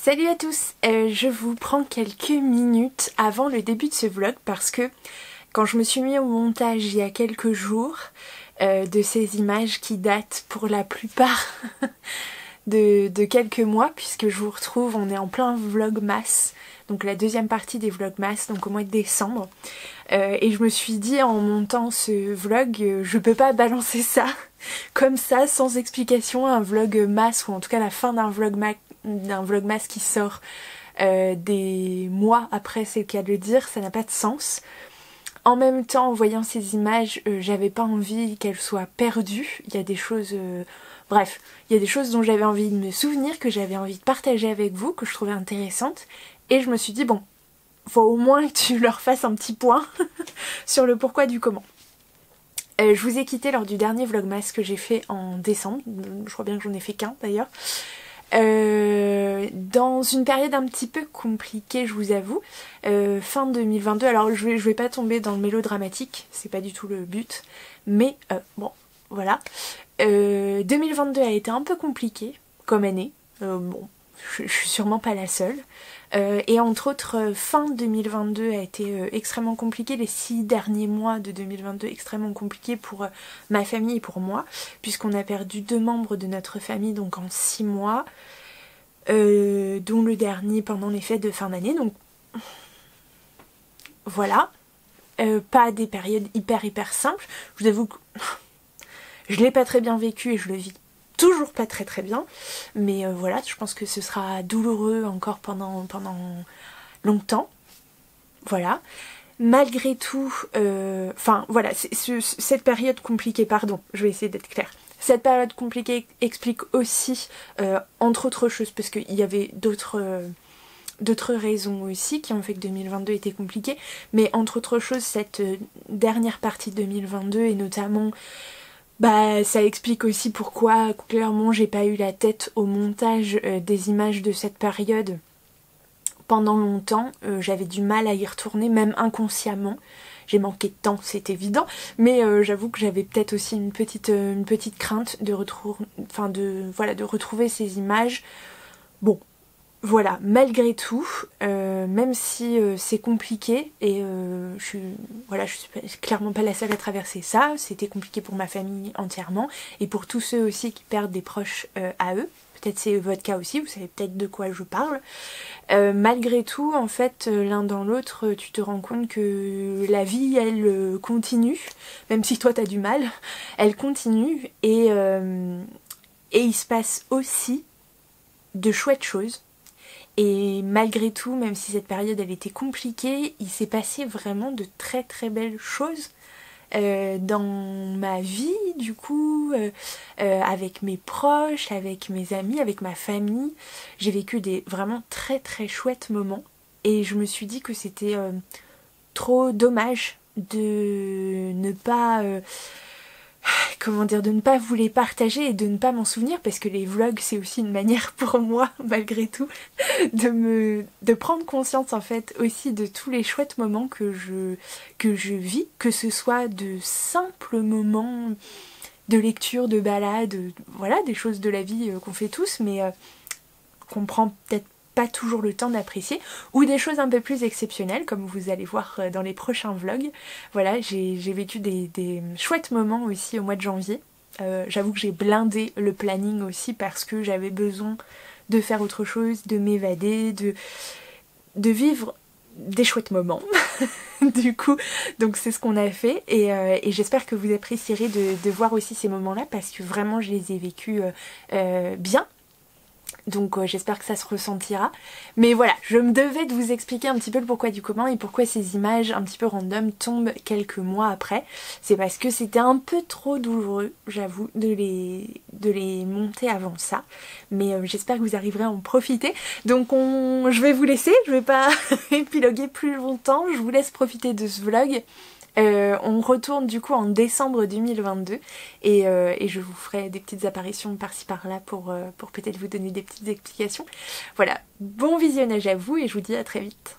Salut à tous, je vous prends quelques minutes avant le début de ce vlog parce que quand je me suis mis au montage il y a quelques jours de ces images qui datent pour la plupart de quelques mois, puisque je vous retrouve, on est en plein vlogmas, donc la deuxième partie des vlogmas, donc au mois de décembre, et je me suis dit en montant ce vlog, je peux pas balancer ça comme ça sans explication, un vlogmas ou en tout cas la fin d'un vlogmas qui sort des mois après, c'est le cas de le dire, ça n'a pas de sens. En même temps, en voyant ces images, j'avais pas envie qu'elles soient perdues. Il y a des choses, bref, il y a des choses dont j'avais envie de me souvenir, que j'avais envie de partager avec vous, que je trouvais intéressantes. Et je me suis dit, bon, faut au moins que tu leur fasses un petit point sur le pourquoi du comment. Je vous ai quitté lors du dernier vlogmas que j'ai fait en décembre. Je crois bien que j'en ai fait qu'un d'ailleurs. Dans une période un petit peu compliquée, je vous avoue, fin 2022, alors je vais pas tomber dans le mélodramatique, c'est pas du tout le but, mais bon, voilà. 2022 a été un peu compliqué comme année, bon, je suis sûrement pas la seule, et entre autres, fin 2022 a été extrêmement compliqué, les 6 derniers mois de 2022 extrêmement compliqués pour ma famille et pour moi, puisqu'on a perdu 2 membres de notre famille donc en 6 mois, dont le dernier pendant les fêtes de fin d'année, donc voilà, pas des périodes hyper simples, je vous avoue que je l'ai pas très bien vécu et je le vis toujours pas très bien, mais voilà, je pense que ce sera douloureux encore pendant longtemps, voilà. Malgré tout, enfin voilà, cette période compliquée, pardon, je vais essayer d'être claire. Cette période compliquée explique aussi, entre autres choses, parce qu'il y avait d'autres raisons aussi qui ont fait que 2022 était compliqué, mais entre autres choses, cette dernière partie de 2022 et notamment, bah ça explique aussi pourquoi clairement j'ai pas eu la tête au montage des images de cette période pendant longtemps, j'avais du mal à y retourner, même inconsciemment. J'ai manqué de temps, c'est évident, mais j'avoue que j'avais peut-être aussi une petite crainte de retrouver ces images. Bon, voilà, malgré tout, même si c'est compliqué, et je suis clairement pas la seule à traverser ça, c'était compliqué pour ma famille entièrement, et pour tous ceux aussi qui perdent des proches à eux. Peut-être c'est votre cas aussi, vous savez peut-être de quoi je parle. Malgré tout, en fait, l'un dans l'autre, tu te rends compte que la vie, elle continue, même si toi t'as du mal, elle continue, et il se passe aussi de chouettes choses. Et malgré tout, même si cette période elle était compliquée, il s'est passé vraiment de très belles choses dans ma vie, du coup, avec mes proches, avec mes amis, avec ma famille. J'ai vécu des vraiment très chouettes moments et je me suis dit que c'était trop dommage de ne pas de ne pas vous les partager et de ne pas m'en souvenir, parce que les vlogs c'est aussi une manière pour moi malgré tout de prendre conscience en fait aussi de tous les chouettes moments que je vis, que ce soit de simples moments de lecture, de balade, voilà, des choses de la vie qu'on fait tous mais qu'on prend peut-être pas toujours le temps d'apprécier, ou des choses un peu plus exceptionnelles comme vous allez voir dans les prochains vlogs. Voilà, j'ai vécu des chouettes moments aussi au mois de janvier. J'avoue que j'ai blindé le planning aussi parce que j'avais besoin de faire autre chose, de m'évader, de vivre des chouettes moments. Du coup, donc c'est ce qu'on a fait et j'espère que vous apprécierez de voir aussi ces moments-là parce que vraiment je les ai vécus bien. Donc j'espère que ça se ressentira. Mais voilà, je me devais de vous expliquer un petit peu le pourquoi du comment et pourquoi ces images un petit peu random tombent quelques mois après. C'est parce que c'était un peu trop douloureux, j'avoue, de les monter avant ça. Mais j'espère que vous arriverez à en profiter. Donc je vais vous laisser, je vais pas épiloguer plus longtemps, je vous laisse profiter de ce vlog. On retourne du coup en décembre 2022 et je vous ferai des petites apparitions par-ci par-là pour peut-être vous donner des petites explications. Voilà, bon visionnage à vous et je vous dis à très vite.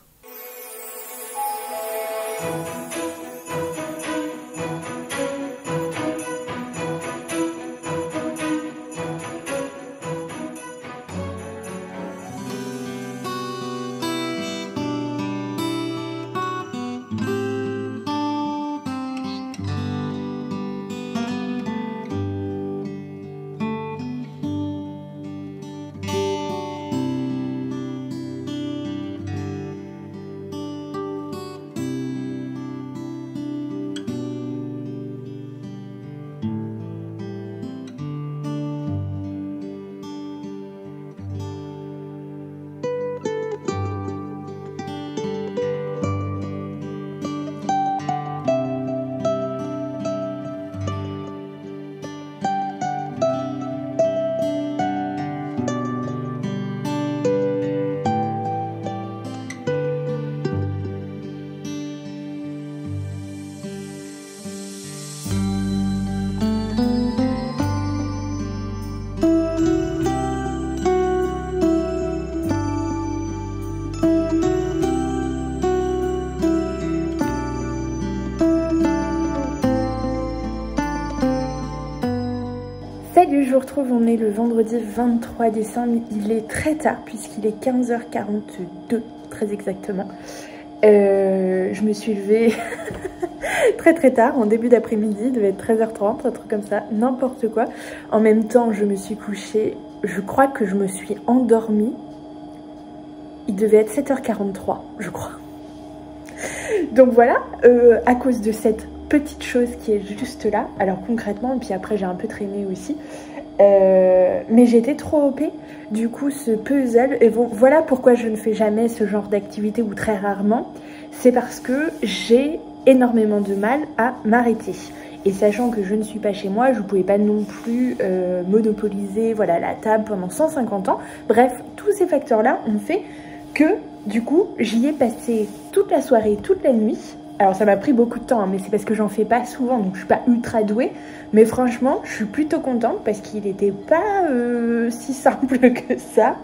retrouve, on est le vendredi 23 décembre. Il est très tard puisqu'il est 15h42, très exactement. Je me suis levée très très tard, en début d'après-midi, il devait être 13h30, un truc comme ça, n'importe quoi. En même temps, je me suis couchée, je crois que je me suis endormie. Il devait être 7h43, je crois. Donc voilà, à cause de cette petite chose qui est juste là, alors concrètement, et puis après j'ai un peu traîné aussi, mais j'étais trop OP. Du coup, ce puzzle, et bon, voilà pourquoi je ne fais jamais ce genre d'activité, ou très rarement, c'est parce que j'ai énormément de mal à m'arrêter. Et sachant que je ne suis pas chez moi, je ne pouvais pas non plus monopoliser voilà, la table pendant 150 ans. Bref, tous ces facteurs-là ont fait que, du coup, j'y ai passé toute la soirée, toute la nuit. Alors ça m'a pris beaucoup de temps, hein, mais c'est parce que j'en fais pas souvent, donc je suis pas ultra douée. Mais franchement, je suis plutôt contente parce qu'il n'était pas si simple que ça.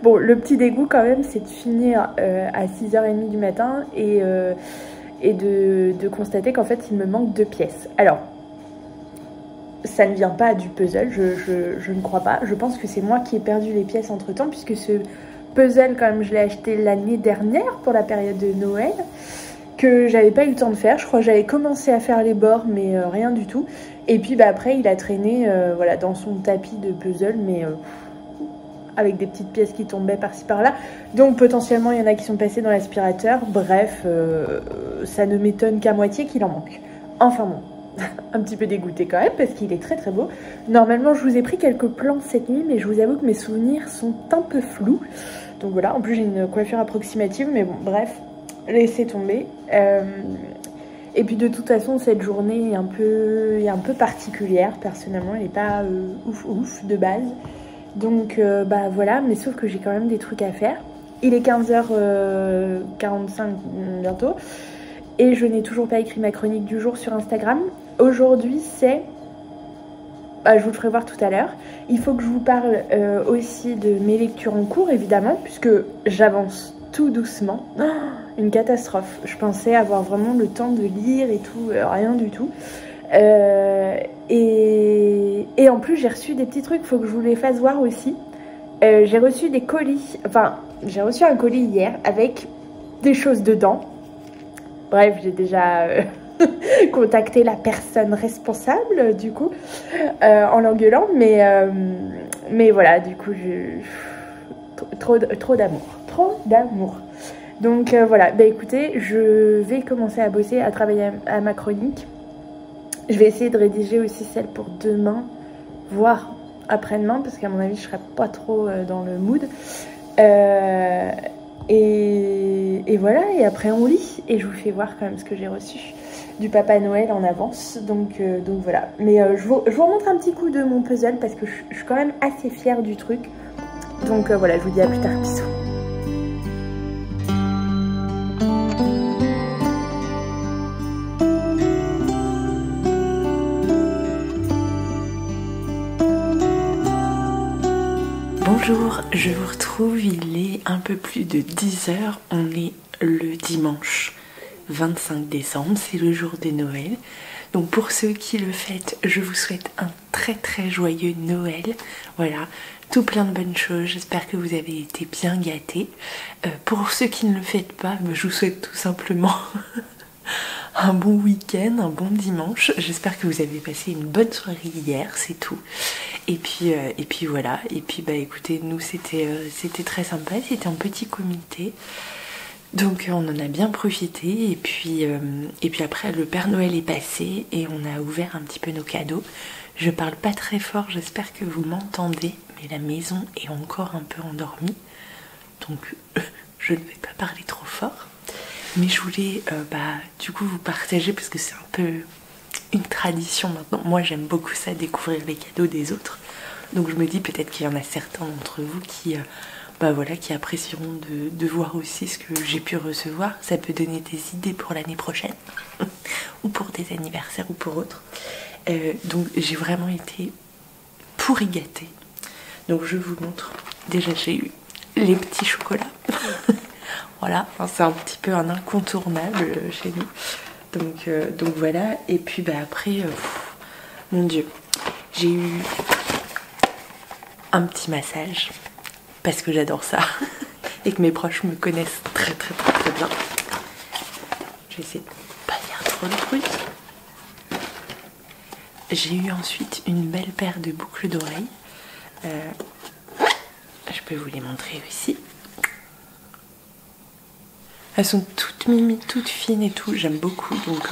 Bon, le petit dégoût quand même, c'est de finir à 6h30 du matin et de constater qu'en fait, il me manque 2 pièces. Alors, ça ne vient pas du puzzle, je ne crois pas. Je pense que c'est moi qui ai perdu les pièces entre-temps, puisque ce puzzle, quand même, je l'ai acheté l'année dernière pour la période de Noël, que j'avais pas eu le temps de faire. Je crois que j'avais commencé à faire les bords, mais rien du tout. Et puis bah, après, il a traîné voilà, dans son tapis de puzzle, mais avec des petites pièces qui tombaient par-ci par-là. Donc potentiellement, il y en a qui sont passés dans l'aspirateur. Bref, ça ne m'étonne qu'à moitié qu'il en manque. Enfin bon, un petit peu dégoûtée quand même, parce qu'il est très très beau. Normalement, je vous ai pris quelques plans cette nuit, mais je vous avoue que mes souvenirs sont un peu flous. Donc voilà, en plus j'ai une coiffure approximative, mais bon, bref, laissez tomber. Et puis de toute façon, cette journée est un peu particulière. Personnellement, elle n'est pas ouf de base. Donc bah voilà, mais sauf que j'ai quand même des trucs à faire. Il est 15h45 bientôt. Et je n'ai toujours pas écrit ma chronique du jour sur Instagram. Aujourd'hui, c'est... Bah, je vous le ferai voir tout à l'heure. Il faut que je vous parle aussi de mes lectures en cours, évidemment, puisque j'avance tout doucement. Oh, une catastrophe. Je pensais avoir vraiment le temps de lire et tout, rien du tout. Et en plus, j'ai reçu des petits trucs, il faut que je vous les fasse voir aussi. J'ai reçu des colis, enfin, j'ai reçu un colis hier avec des choses dedans. Bref, j'ai déjà contacté la personne responsable, du coup, en l'engueulant, mais voilà, du coup, trop d'amour. Donc voilà, bah écoutez, je vais commencer à bosser, à travailler à ma chronique. Je vais essayer de rédiger aussi celle pour demain, voire après-demain, parce qu'à mon avis, je serai pas trop dans le mood. Et voilà, et après on lit, et je vous fais voir quand même ce que j'ai reçu du Papa Noël en avance. Donc voilà, mais je vous remontre un petit coup de mon puzzle, parce que je suis quand même assez fière du truc. Donc voilà, je vous dis à plus tard, bisous. Bonjour, je vous retrouve, il est un peu plus de 10h, on est le dimanche 25 décembre, c'est le jour de Noël. Donc pour ceux qui le fêtent, je vous souhaite un très très joyeux Noël. Voilà, tout plein de bonnes choses, j'espère que vous avez été bien gâtés. Pour ceux qui ne le fêtent pas, je vous souhaite tout simplement un bon week-end, un bon dimanche. J'espère que vous avez passé une bonne soirée hier, c'est tout. Et puis voilà, et puis bah écoutez, nous c'était très sympa, c'était un petit comité. Donc on en a bien profité et puis après le Père Noël est passé et on a ouvert un petit peu nos cadeaux. Je parle pas très fort, j'espère que vous m'entendez, mais la maison est encore un peu endormie. Donc je ne vais pas parler trop fort. Mais je voulais du coup vous partager parce que c'est un peu une tradition maintenant. Moi j'aime beaucoup ça, découvrir les cadeaux des autres. Donc je me dis peut-être qu'il y en a certains d'entre vous qui... qui apprécieront de voir aussi ce que j'ai pu recevoir. Ça peut donner des idées pour l'année prochaine ou pour des anniversaires ou pour autres. Donc j'ai vraiment été pourri gâtée. Donc je vous montre. Déjà j'ai eu les petits chocolats. Voilà, c'est un petit peu un incontournable chez nous. Donc voilà. Et puis après, mon Dieu, j'ai eu un petit massage parce que j'adore ça et que mes proches me connaissent très bien. Je vais essayer de pas faire trop de bruit. J'ai eu ensuite une belle paire de boucles d'oreilles. Je peux vous les montrer ici. Elles sont toutes mimi, toutes fines et tout. J'aime beaucoup, donc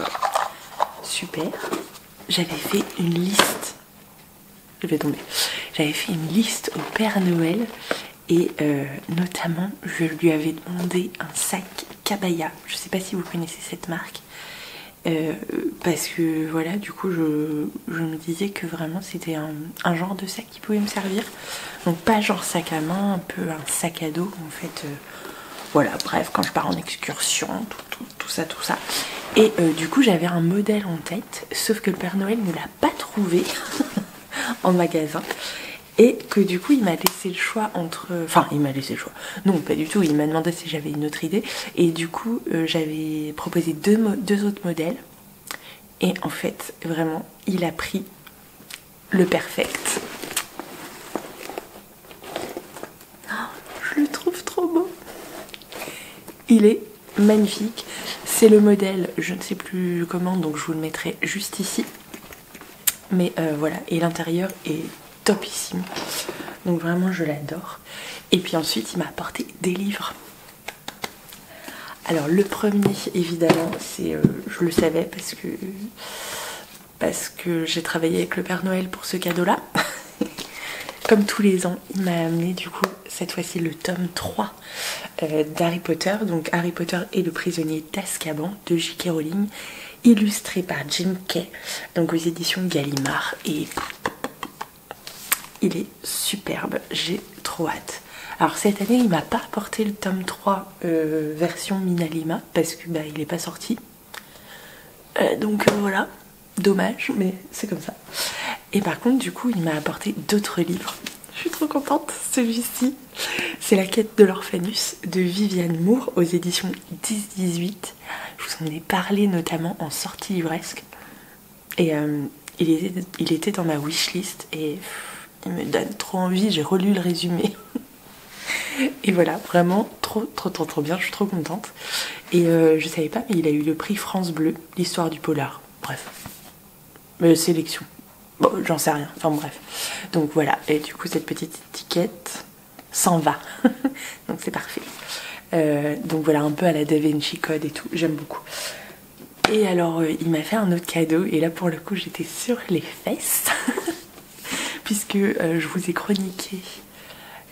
super. J'avais fait une liste. Je vais tomber. J'avais fait une liste au Père Noël et notamment je lui avais demandé un sac Cabaya. Je sais pas si vous connaissez cette marque. Parce que voilà, du coup je me disais que vraiment c'était un genre de sac qui pouvait me servir. Donc pas genre sac à main, un peu un sac à dos en fait. Voilà, bref, quand je pars en excursion, tout ça. Et du coup j'avais un modèle en tête, sauf que le Père Noël ne l'a pas trouvé en magasin. Et que du coup il m'a laissé le choix entre... Enfin il m'a laissé le choix. Non pas du tout, il m'a demandé si j'avais une autre idée. Et du coup j'avais proposé deux autres modèles. Et en fait vraiment il a pris le perfect. Oh, je le trouve trop beau. Il est magnifique. C'est le modèle, je ne sais plus comment, donc je vous le mettrai juste ici. Mais voilà, et l'intérieur est topissime. Donc vraiment je l'adore. Et puis ensuite il m'a apporté des livres. Alors le premier évidemment c'est je le savais parce que j'ai travaillé avec le Père Noël pour ce cadeau là. Comme tous les ans il m'a amené du coup cette fois-ci le tome 3 d'Harry Potter. Donc Harry Potter et le prisonnier d'Azkaban de J.K. Rowling, illustré par Jim Kay, donc aux éditions Gallimard. Et il est superbe, j'ai trop hâte. Alors cette année il m'a pas apporté le tome 3 version Minalima parce que bah, il est pas sorti. Donc voilà, dommage mais c'est comme ça. Et par contre du coup il m'a apporté d'autres livres. Je suis trop contente. Celui-ci c'est La quête de l'Orphanus de Viviane Moore aux éditions 10-18. Je vous en ai parlé notamment en sortie livresque. Et il était dans ma wishlist et il me donne trop envie, j'ai relu le résumé. Et voilà, vraiment trop bien, je suis trop contente. Et je savais pas, mais il a eu le prix France Bleu, l'histoire du polar. Bref, sélection. Bon, j'en sais rien, enfin bref. Donc voilà, et du coup cette petite étiquette s'en va. Donc c'est parfait. Donc voilà, un peu à la Da Vinci Code et tout, j'aime beaucoup. Et alors il m'a fait un autre cadeau, et là pour le coup j'étais sur les fesses. Puisque je vous ai chroniqué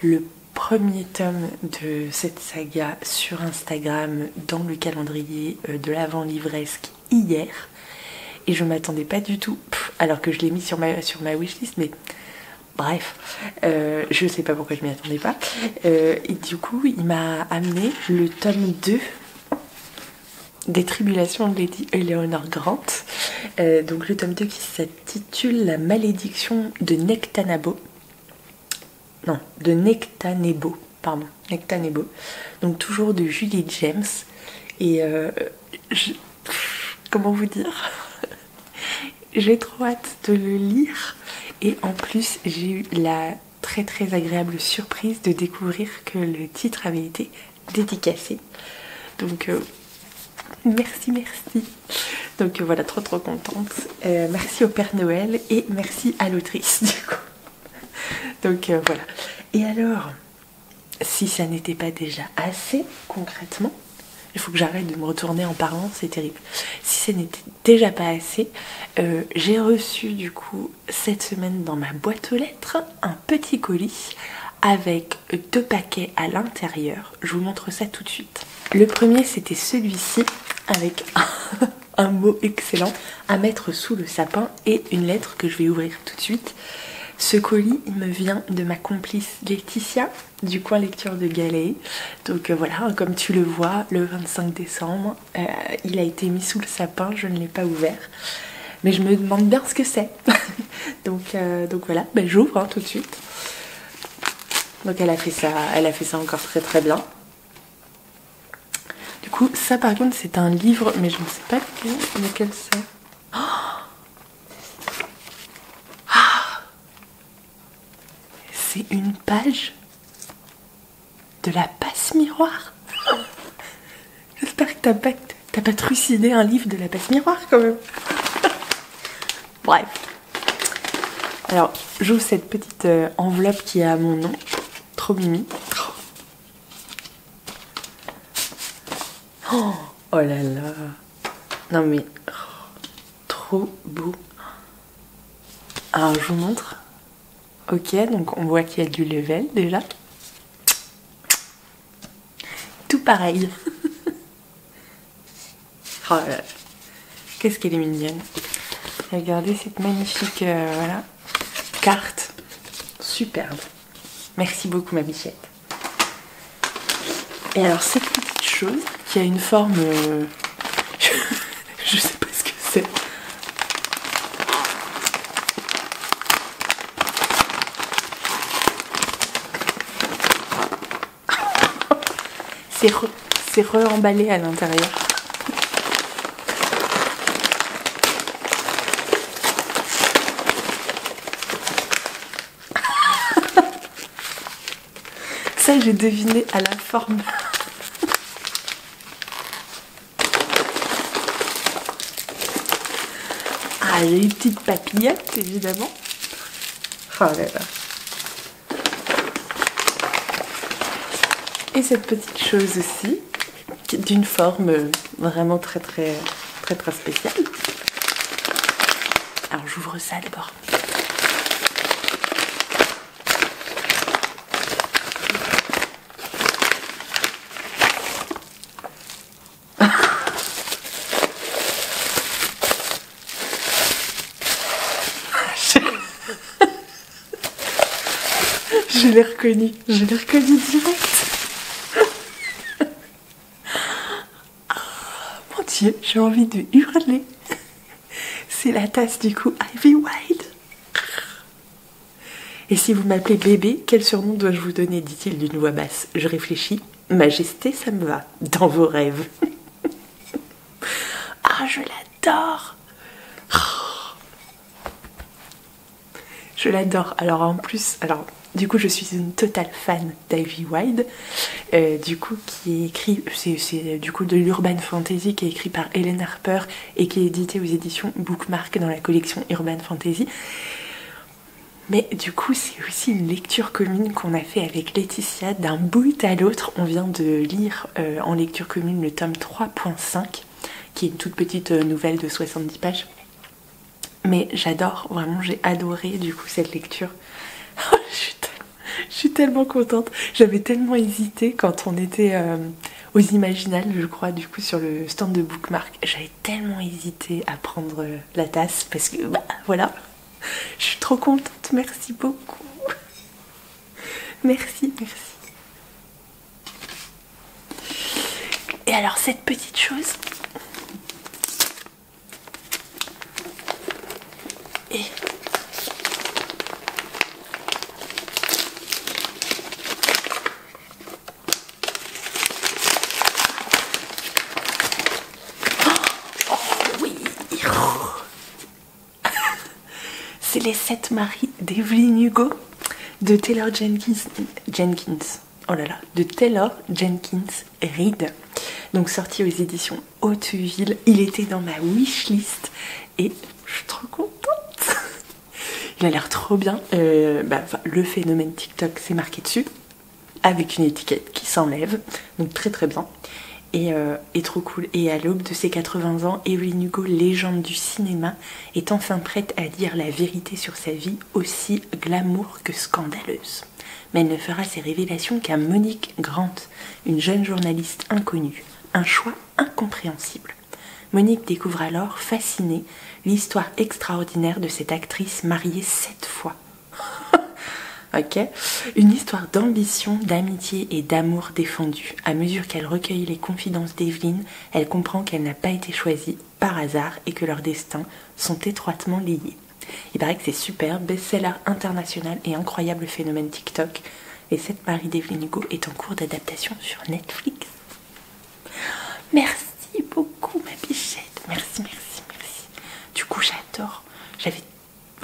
le premier tome de cette saga sur Instagram dans le calendrier de l'avant livresque hier. Et je m'attendais pas du tout, alors que je l'ai mis sur ma wishlist, mais bref, je sais pas pourquoi je m'y attendais pas. Et du coup, il m'a amené le tome 2 des Tribulations de Lady Eleanor Grant. Donc le tome 2 qui s'intitule La malédiction de Nectanebo. Non, de Nectanebo, pardon, Nectanebo. Donc toujours de Julie James. Et comment vous dire? J'ai trop hâte de le lire. Et en plus, j'ai eu la très agréable surprise de découvrir que le titre avait été dédicacé. Donc merci. Donc voilà, trop contente. Merci au Père Noël et merci à l'autrice du coup. Donc voilà. Et alors, si ça n'était pas déjà assez concrètement, il faut que j'arrête de me retourner en parlant, c'est terrible. Si ça n'était déjà pas assez, j'ai reçu du coup cette semaine dans ma boîte aux lettres un petit colis avec 2 paquets à l'intérieur. Je vous montre ça tout de suite. Le premier c'était celui-ci avec un mot excellent à mettre sous le sapin et une lettre que je vais ouvrir tout de suite. Ce colis, il me vient de ma complice Laetitia du coin lecture de Galet. Donc voilà, comme tu le vois, le 25 décembre, il a été mis sous le sapin, je ne l'ai pas ouvert. Mais je me demande bien ce que c'est. donc voilà, ben, j'ouvre tout de suite. Donc elle a fait ça encore très bien. Du coup, ça par contre c'est un livre, mais je ne sais pas lequel c'est. c'est une page de la passe miroir. J'espère que t'as pas trucidé un livre de la passe miroir quand même. Bref. Alors, j'ouvre cette petite enveloppe qui a mon nom. Trop mimi. Oh, oh là là. Non mais, trop beau. Alors, je vous montre. Ok, donc on voit qu'il y a du level déjà. Tout pareil. Oh là là. Qu'est-ce qu'elle est mignonne. Regardez cette magnifique voilà, carte. Superbe. Merci beaucoup ma bichette. Et alors cette petite chose qui a une forme... je sais pas ce que c'est. C'est re-emballé à l'intérieur. Ça, j'ai deviné à la forme. Ah, il y a une petite papillote, évidemment. Oh là là. Et cette petite chose aussi, d'une forme vraiment très spéciale. Alors j'ouvre ça d'abord. Je l'ai reconnu direct. Mon Dieu, j'ai envie de hurler. C'est la tasse du coup Ivy Wide. Et si vous m'appelez bébé, quel surnom dois-je vous donner, dit-il d'une voix basse. Je réfléchis. Majesté, ça me va. Dans vos rêves. Ah, je l'adore. Je l'adore. Alors en plus, du coup je suis une totale fan d'Ivy Wide, du coup qui est écrit, c'est du coup de l'urban fantasy qui est écrit par Helen Harper et qui est édité aux éditions Bookmark dans la collection Urban Fantasy. Mais du coup c'est aussi une lecture commune qu'on a fait avec Laetitia d'un bout à l'autre. On vient de lire en lecture commune le tome 3.5 qui est une toute petite nouvelle de 70 pages. Mais j'adore, vraiment j'ai adoré du coup cette lecture. Je suis tellement contente. J'avais tellement hésité quand on était aux Imaginales, je crois, du coup sur le stand de Bookmark. J'avais tellement hésité à prendre la tasse parce que bah voilà. Je suis trop contente, merci beaucoup. Merci. Et alors cette petite chose. Et oui. C'est les 7 maris d'Evelyn Hugo de Taylor Jenkins. Oh là là, de Taylor Jenkins Reid. Donc sorti aux éditions Hauteville. Il était dans ma wishlist et je suis trop contente. Il a l'air trop bien. Le phénomène TikTok, c'est marqué dessus, avec une étiquette qui s'enlève. Donc très bien. Et trop cool. Et à l'aube de ses 80 ans, Evelyn Hugo, légende du cinéma, est enfin prête à dire la vérité sur sa vie, aussi glamour que scandaleuse. Mais elle ne fera ses révélations qu'à Monique Grant, une jeune journaliste inconnue. Un choix incompréhensible. Monique découvre alors, fascinée, l'histoire extraordinaire de cette actrice mariée 7 fois. Ok, une histoire d'ambition, d'amitié et d'amour défendu. À mesure qu'elle recueille les confidences d'Evelyn, elle comprend qu'elle n'a pas été choisie par hasard et que leurs destins sont étroitement liés. Il paraît que c'est super, best-seller international et incroyable phénomène TikTok. Les 7 maris d'Evelyn Hugo est en cours d'adaptation sur Netflix. Merci beaucoup ma bichette, merci. Du coup j'adore, j'avais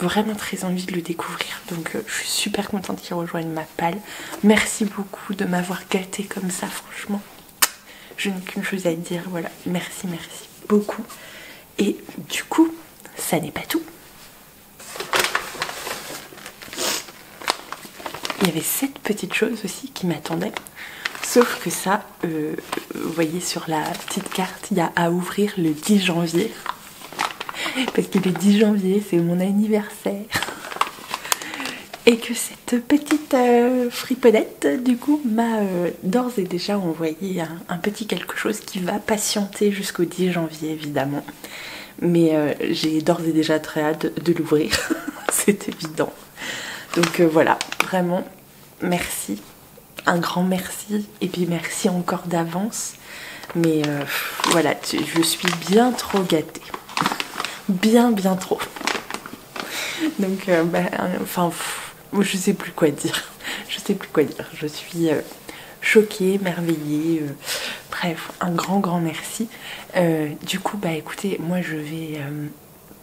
vraiment très envie de le découvrir. Donc je suis super contente qu'il rejoigne ma palle. Merci beaucoup de m'avoir gâtée comme ça, franchement. Je n'ai qu'une chose à dire, voilà. Merci beaucoup. Et du coup, ça n'est pas tout. Il y avait cette petite chose aussi qui m'attendait. Sauf que ça, vous voyez sur la petite carte, il y a à ouvrir le 10 janvier. Parce que le 10 janvier, c'est mon anniversaire. Et que cette petite friponnette, du coup, m'a d'ores et déjà envoyé un petit quelque chose qui va patienter jusqu'au 10 janvier, évidemment. Mais j'ai d'ores et déjà très hâte de l'ouvrir. C'est évident. Donc voilà, vraiment, merci. Un grand merci. Et puis merci encore d'avance. Mais voilà, je suis bien trop gâtée. Bien trop. Donc, enfin, je sais plus quoi dire. Je sais plus quoi dire. Je suis choquée, émerveillée. Bref, un grand merci. Du coup, bah écoutez, moi je vais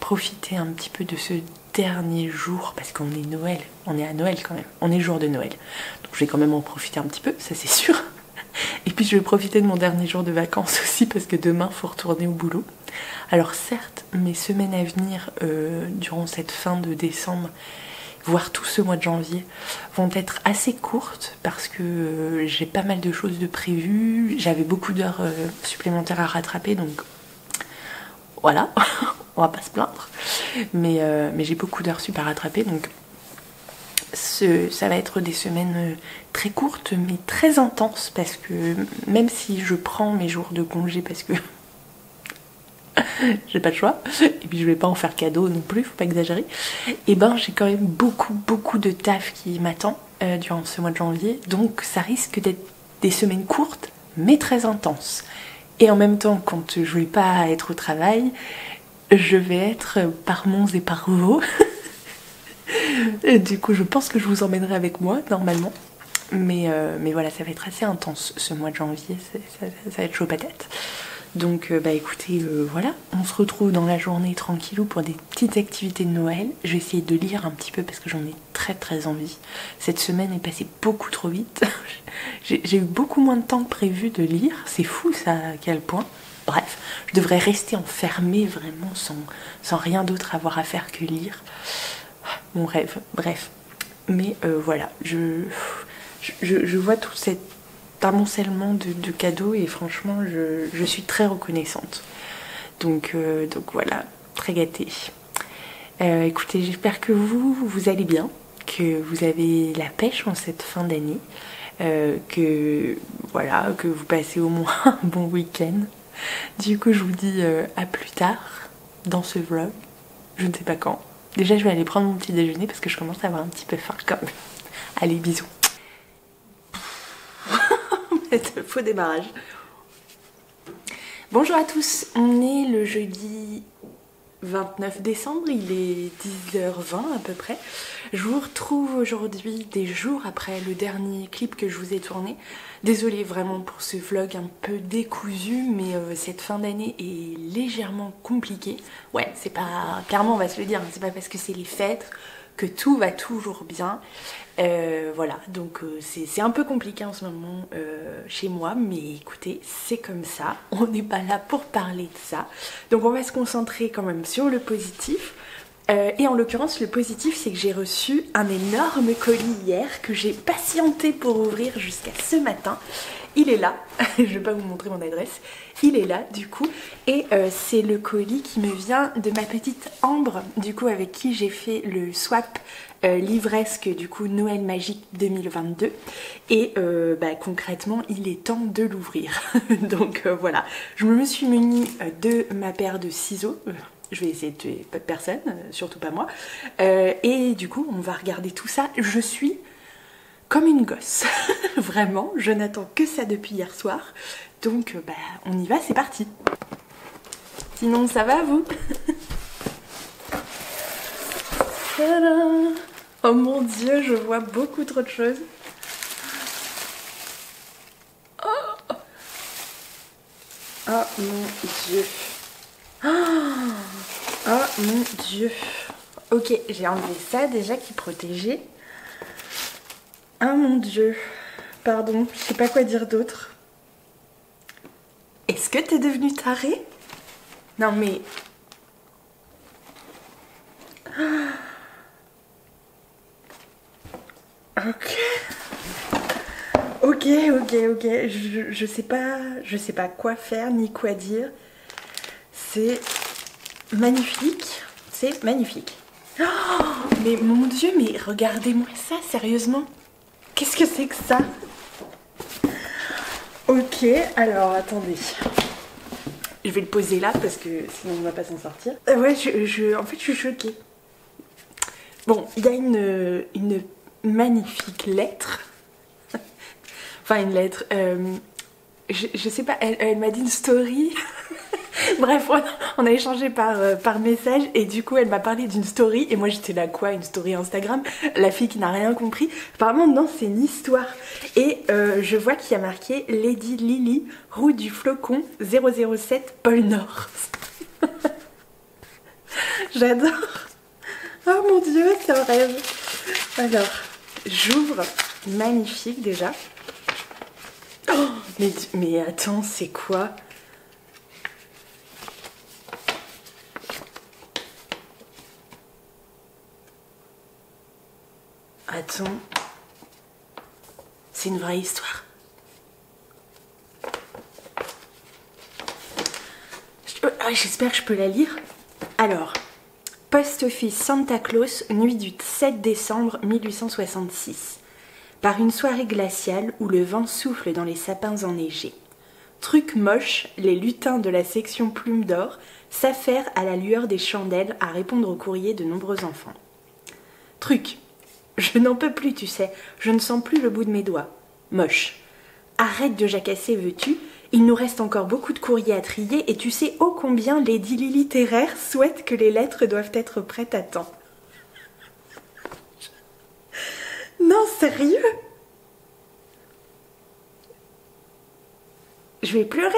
profiter un petit peu de ce dernier jour parce qu'on est Noël. On est à Noël quand même. On est jour de Noël. Donc je vais quand même en profiter un petit peu, ça c'est sûr. Et puis je vais profiter de mon dernier jour de vacances aussi parce que demain il faut retourner au boulot. Alors certes, mes semaines à venir durant cette fin de décembre, voire tout ce mois de janvier, vont être assez courtes parce que j'ai pas mal de choses de prévues. J'avais beaucoup d'heures supplémentaires à rattraper, donc voilà, on va pas se plaindre. Mais j'ai beaucoup d'heures sup à rattraper, donc ça va être des semaines très courtes mais très intenses parce que même si je prends mes jours de congé parce que j'ai pas le choix et puis je vais pas en faire cadeau non plus, faut pas exagérer, et ben j'ai quand même beaucoup de taf qui m'attend durant ce mois de janvier, donc ça risque d'être des semaines courtes mais très intenses. Et en même temps, quand je vais pas être au travail, je vais être par Mons et par Vaux. Et du coup, je pense que je vous emmènerai avec moi, normalement. Mais voilà, ça va être assez intense ce mois de janvier, ça va être chaud patate. Donc bah écoutez, voilà, on se retrouve dans la journée tranquillou pour des petites activités de Noël. Je vais essayer de lire un petit peu parce que j'en ai très envie. Cette semaine est passée beaucoup trop vite. J'ai eu beaucoup moins de temps que prévu de lire, c'est fou ça à quel point. Bref, je devrais rester enfermée vraiment sans rien d'autre avoir à faire que lire. Mon rêve, bref. Mais voilà, je vois tout cet amoncellement de cadeaux et franchement je suis très reconnaissante. Donc voilà, très gâtée. Écoutez, j'espère que vous allez bien, que vous avez la pêche en cette fin d'année, que voilà, que vous passez au moins un bon week-end. Du coup je vous dis à plus tard dans ce vlog, je ne sais pas quand. Déjà je vais aller prendre mon petit déjeuner parce que je commence à avoir un petit peu faim quand même. Allez, bisous. Faux démarrage. Bonjour à tous, on est le jeudi 29 décembre, il est 10h20 à peu près. Je vous retrouve aujourd'hui des jours après le dernier clip que je vous ai tourné. Désolée vraiment pour ce vlog un peu décousu, mais cette fin d'année est légèrement compliquée. Ouais, c'est pas... Clairement on va se le dire, hein, c'est pas parce que c'est les fêtes que tout va toujours bien. Voilà, donc c'est un peu compliqué en ce moment chez moi, mais écoutez, c'est comme ça, on n'est pas là pour parler de ça. Donc on va se concentrer quand même sur le positif. Et en l'occurrence, le positif, c'est que j'ai reçu un énorme colis hier que j'ai patienté pour ouvrir jusqu'à ce matin. Il est là, je vais pas vous montrer mon adresse, il est là du coup, et c'est le colis qui me vient de ma petite Ambre, du coup avec qui j'ai fait le swap livresque du coup Noël Magique 2022, et bah, concrètement il est temps de l'ouvrir. Donc voilà, je me suis munie de ma paire de ciseaux. Je vais essayer de tuer pas de personne, surtout pas moi. Et du coup, on va regarder tout ça. Je suis comme une gosse. Vraiment, je n'attends que ça depuis hier soir. Donc, bah, on y va, c'est parti. Sinon, ça va, vous? Tadam! Oh mon Dieu, je vois beaucoup trop de choses. Oh, oh mon Dieu. Oh mon Dieu. Ok, j'ai enlevé ça déjà qui protégeait. Ah mon dieu. Pardon, je sais pas quoi dire d'autre. Est-ce que t'es devenue tarée? Non mais... Ok. Ok. Je sais pas quoi faire ni quoi dire. C'est magnifique. C'est magnifique. Oh, mais mon dieu, mais regardez-moi ça, sérieusement. Qu'est-ce que c'est que ça? Ok, alors attendez. Je vais le poser là parce que sinon on va pas s'en sortir. Ouais, en fait, je suis choquée. Bon, il y a une magnifique lettre. Enfin, une lettre. Je sais pas, elle m'a dit une story. Bref, on a échangé par message et du coup elle m'a parlé d'une story et moi j'étais là quoi, une story Instagram, la fille qui n'a rien compris. Apparemment non, c'est une histoire et je vois qu'il y a marqué Lady Lily, route du Flocon 007 pôle Nord. J'adore. Oh mon dieu, c'est un rêve. Alors, j'ouvre, magnifique déjà. Oh, mais attends, c'est quoi? Attends, c'est une vraie histoire. J'espère que je peux la lire. Alors, Post Office Santa Claus, nuit du 7 décembre 1866. Par une soirée glaciale où le vent souffle dans les sapins enneigés. Truc moche, les lutins de la section Plume d'Or s'affairent à la lueur des chandelles à répondre aux courriers de nombreux enfants. Truc. Je n'en peux plus, tu sais, je ne sens plus le bout de mes doigts. Moche. Arrête de jacasser, veux-tu? Il nous reste encore beaucoup de courriers à trier et tu sais ô combien Lady Lily littéraire souhaite que les lettres doivent être prêtes à temps. Non, sérieux? Je vais pleurer.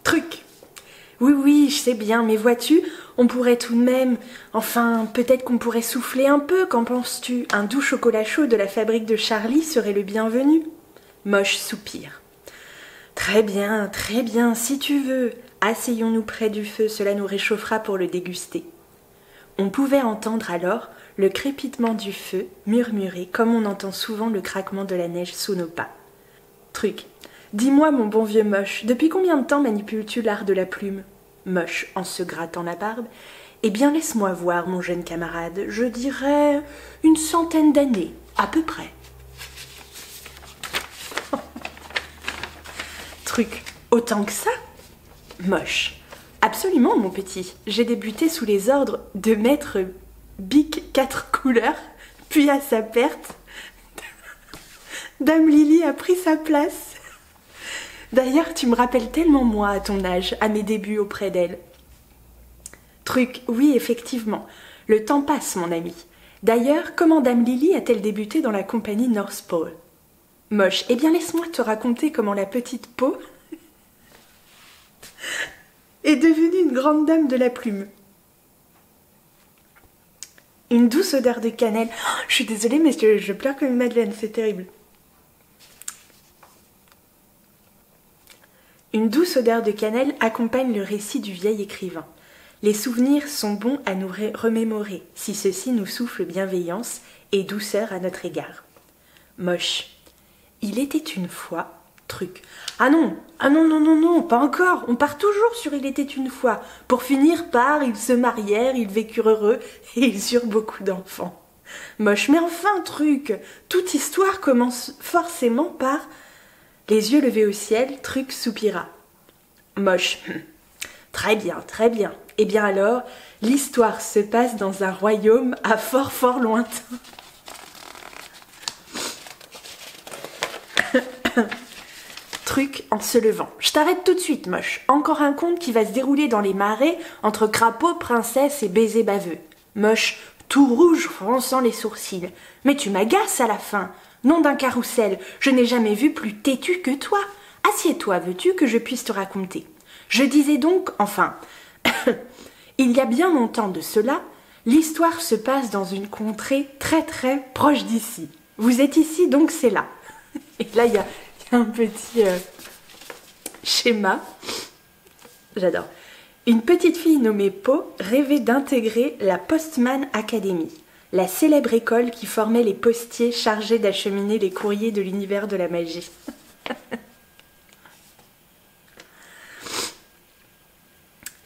Truc. Oui, je sais bien, mais vois-tu, on pourrait tout de même... Enfin, peut-être qu'on pourrait souffler un peu, qu'en penses-tu? Un doux chocolat chaud de la fabrique de Charlie serait le bienvenu. Moche soupir. Très bien, si tu veux. Asseyons-nous près du feu, cela nous réchauffera pour le déguster. On pouvait entendre alors le crépitement du feu murmurer comme on entend souvent le craquement de la neige sous nos pas. Truc. Dis-moi, mon bon vieux Moche, depuis combien de temps manipules-tu l'art de la plume? Moche, en se grattant la barbe. Eh bien, laisse-moi voir, mon jeune camarade, je dirais une centaine d'années, à peu près. Truc. Autant que ça? Moche. Absolument, mon petit. J'ai débuté sous les ordres de maître Bic 4 couleurs, puis à sa perte, Dame Lily a pris sa place. D'ailleurs, tu me rappelles tellement moi à ton âge, à mes débuts auprès d'elle. Truc, oui, effectivement. Le temps passe, mon ami. D'ailleurs, comment Dame Lily a-t-elle débuté dans la compagnie North Pole? Moche. Eh bien, laisse-moi te raconter comment la petite peau est devenue une grande dame de la plume. Une douce odeur de cannelle. Oh, je suis désolée, mais je pleure comme une madeleine, c'est terrible. Une douce odeur de cannelle accompagne le récit du vieil écrivain. Les souvenirs sont bons à nous remémorer, si ceux-ci nous soufflent bienveillance et douceur à notre égard. Moche. Il était une fois... Truc. Ah non, pas encore. On part toujours sur il était une fois. Pour finir par ils se marièrent, ils vécurent heureux et ils eurent beaucoup d'enfants. Moche, mais enfin, truc. Toute histoire commence forcément par les yeux levés au ciel, Truc soupira. Moche. Très bien. Eh bien alors, l'histoire se passe dans un royaume à fort lointain. Truc en se levant. Je t'arrête tout de suite, Moche. Encore un conte qui va se dérouler dans les marais entre crapauds, princesses et baisers baveux. Moche, tout rouge, fronçant les sourcils. Mais tu m'agaces à la fin. Nom d'un carrousel, je n'ai jamais vu plus têtu que toi. Assieds-toi, veux-tu que je puisse te raconter? Je disais donc, enfin, Il y a bien longtemps de cela, l'histoire se passe dans une contrée très très proche d'ici. Vous êtes ici, donc c'est là. Et là, il y a un petit schéma. J'adore. Une petite fille nommée Po rêvait d'intégrer la Postman Academy, la célèbre école qui formait les postiers chargés d'acheminer les courriers de l'univers de la magie.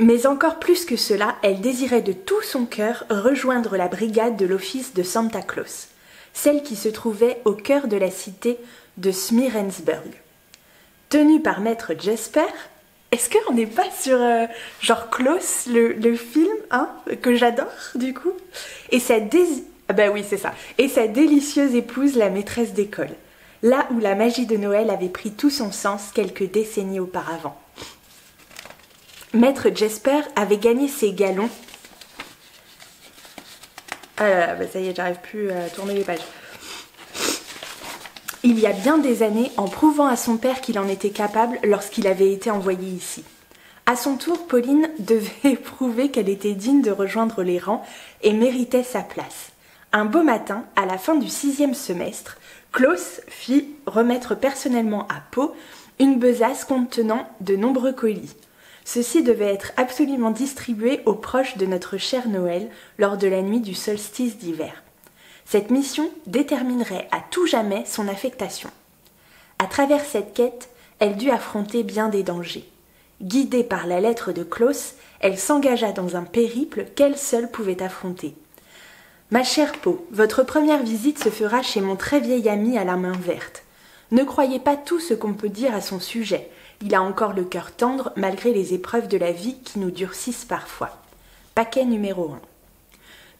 Mais encore plus que cela, elle désirait de tout son cœur rejoindre la brigade de l'office de Santa Claus, celle qui se trouvait au cœur de la cité de Smeerensburg. Tenue par maître Jesper, est-ce qu'on n'est pas sur genre Klaus, le film, hein, que j'adore du coup, et bah oui, c'est ça. Et sa délicieuse épouse, la maîtresse d'école, là où la magie de Noël avait pris tout son sens quelques décennies auparavant. Maître Jesper avait gagné ses galons. Ah là là, bah ça y est, j'arrive plus à tourner les pages. Il y a bien des années, en prouvant à son père qu'il en était capable lorsqu'il avait été envoyé ici. À son tour, Pauline devait prouver qu'elle était digne de rejoindre les rangs et méritait sa place. Un beau matin, à la fin du 6e semestre, Klaus fit remettre personnellement à Po une besace contenant de nombreux colis. Ceux-ci devaient être absolument distribués aux proches de notre cher Noël lors de la nuit du solstice d'hiver. Cette mission déterminerait à tout jamais son affectation. À travers cette quête, elle dut affronter bien des dangers. Guidée par la lettre de Klaus, elle s'engagea dans un périple qu'elle seule pouvait affronter. « Ma chère Po, votre première visite se fera chez mon très vieil ami à la main verte. Ne croyez pas tout ce qu'on peut dire à son sujet. Il a encore le cœur tendre malgré les épreuves de la vie qui nous durcissent parfois. Paquet numéro 1.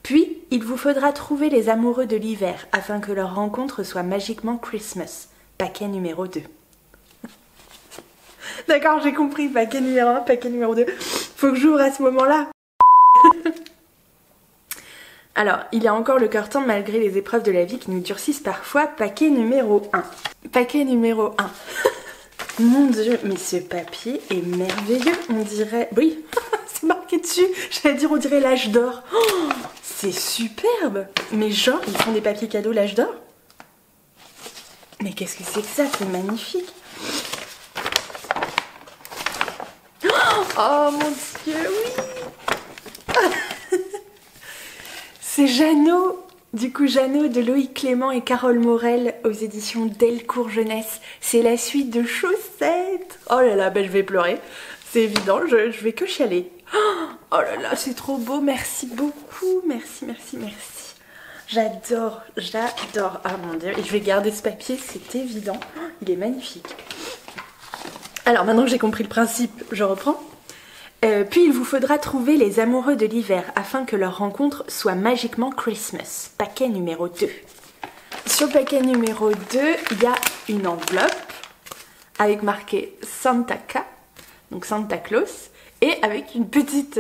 Puis, il vous faudra trouver les amoureux de l'hiver afin que leur rencontre soit magiquement Christmas. Paquet numéro 2. D'accord, j'ai compris. Paquet numéro 1, paquet numéro 2. Faut que j'ouvre à ce moment-là. Alors, il a encore le cœur tendre malgré les épreuves de la vie qui nous durcissent parfois. Paquet numéro 1. Paquet numéro 1. Mon Dieu, mais ce papier est merveilleux, on dirait... Oui, c'est marqué dessus, j'allais dire on dirait l'âge d'or. Oh, c'est superbe. Mais genre, ils font des papiers cadeaux l'âge d'or? Mais qu'est-ce que c'est que ça? C'est magnifique. Oh mon Dieu, oui. C'est Jeannot. Du coup, Jeannot de Loïc Clément et Carole Morel aux éditions Delcourt Jeunesse. C'est la suite de Chaussettes. Oh là là, ben je vais pleurer. C'est évident, je vais que chialer. Oh là là, c'est trop beau. Merci beaucoup. Merci, merci, merci. J'adore, j'adore. Ah mon Dieu, et je vais garder ce papier, c'est évident. Il est magnifique. Alors, maintenant que j'ai compris le principe, je reprends. Puis il vous faudra trouver les amoureux de l'hiver afin que leur rencontre soit magiquement Christmas. Paquet numéro 2. Sur le paquet numéro 2, il y a une enveloppe avec marqué Santa Ca, donc Santa Claus, et avec une petite,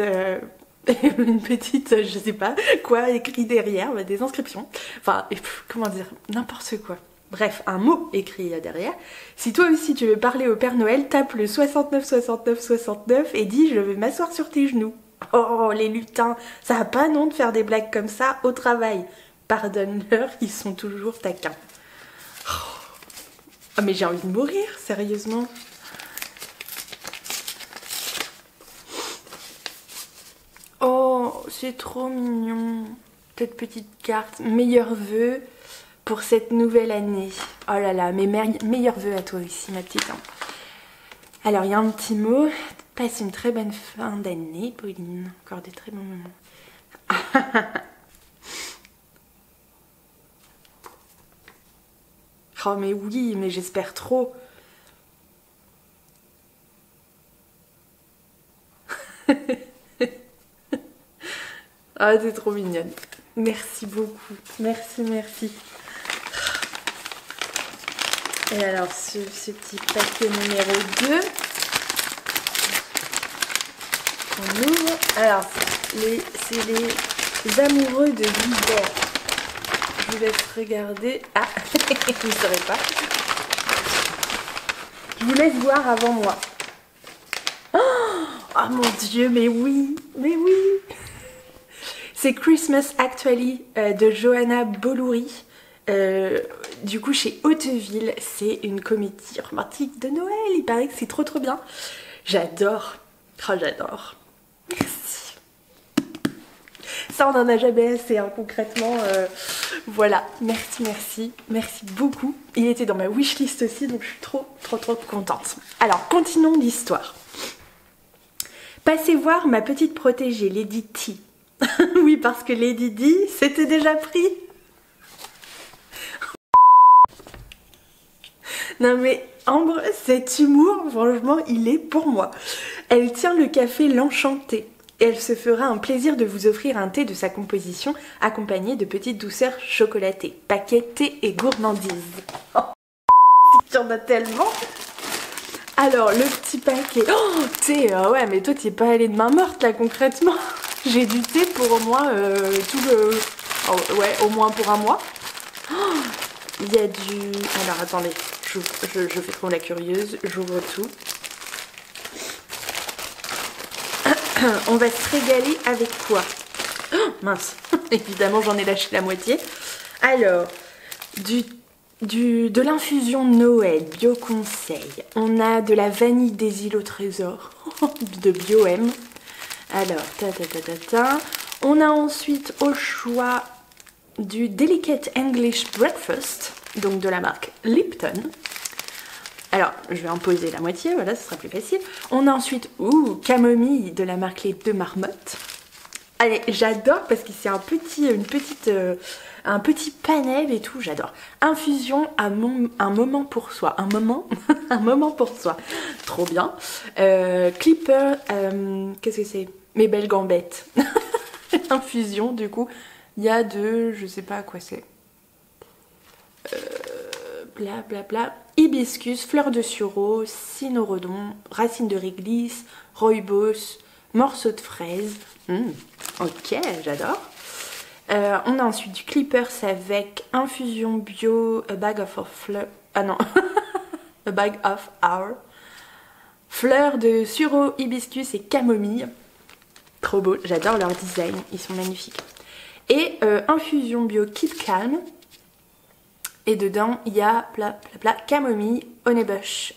je sais pas quoi, écrit derrière, des inscriptions. Enfin, comment dire, n'importe quoi. Bref, un mot écrit derrière. Si toi aussi tu veux parler au Père Noël, tape le 69 69 69 et dis je vais m'asseoir sur tes genoux. Oh les lutins, ça a pas non de faire des blagues comme ça au travail. Pardonne-leur, ils sont toujours taquins. Oh, mais j'ai envie de mourir, sérieusement. Oh, c'est trop mignon. Cette petite carte, meilleurs vœux pour cette nouvelle année. Oh là là, mes meilleurs vœux à toi aussi, ma petite. Alors, il y a un petit mot. Passe une très bonne fin d'année, Pauline. Encore des très bons moments. Oh, mais oui, mais j'espère trop. Ah, t'es trop mignonne. Merci beaucoup. Merci, merci. Et alors, ce petit paquet numéro 2 qu'on ouvre. Alors, c'est les amoureux de l'hiver. Je vous laisse regarder. Ah, vous ne saurez pas. Je vous laisse voir avant moi. Oh, Oh mon Dieu, mais oui, mais oui. C'est Christmas Actually de Johanna Bolouri. Du coup chez Hauteville, c'est une comédie romantique de Noël. Il paraît que c'est trop bien. J'adore. Oh, j'adore. Merci. Ça, on n'en a jamais assez, hein, concrètement. Voilà, merci beaucoup. Il était dans ma wishlist aussi, donc je suis trop contente. Alors, continuons l'histoire. Passez voir ma petite protégée, Lady T. Oui, parce que Lady D, c'était déjà pris. Non mais Ambre, cet humour, franchement, il est pour moi. Elle tient le café L'Enchanté. Et elle se fera un plaisir de vous offrir un thé de sa composition accompagné de petites douceurs chocolatées. Paquet thé et gourmandise. Oh, il y en a tellement. Alors, le petit paquet. Oh, thé, ouais, mais toi, t'es pas allé de main morte, là, concrètement. J'ai du thé pour au moins tout le... Oh, ouais, au moins pour un mois. Oh, il y a du... Alors, attendez, je fais trop la curieuse. J'ouvre tout. On va se régaler avec quoi? Oh, mince, évidemment j'en ai lâché la moitié. Alors, de l'infusion Noël, Bio Conseil. On a de la vanille des îles au trésor, de Bio-M. Alors, on a ensuite au choix du Delicate English Breakfast, donc de la marque Lipton. Alors, je vais en poser la moitié, voilà, ce sera plus facile. On a ensuite, camomille de la marque Les Deux Marmottes. Allez, j'adore parce que c'est un petit panel et tout, j'adore. Infusion à un moment pour soi. Un moment pour soi. Trop bien. Clipper, qu'est-ce que c'est? Mes belles gambettes. Infusion, du coup, il y a je sais pas à quoi c'est. Bla. Hibiscus, fleur de sureau, cynorhodon, racine de réglisse, rooibos, morceaux de fraise. Ok, j'adore. On a ensuite du clippers avec infusion bio, a bag of fleur. Ah non, a bag of hour. Fleurs de sureau, hibiscus et camomille. Trop beau, j'adore leur design, ils sont magnifiques. Et infusion bio Keep Calm. Et dedans, il y a camomille, honeybush.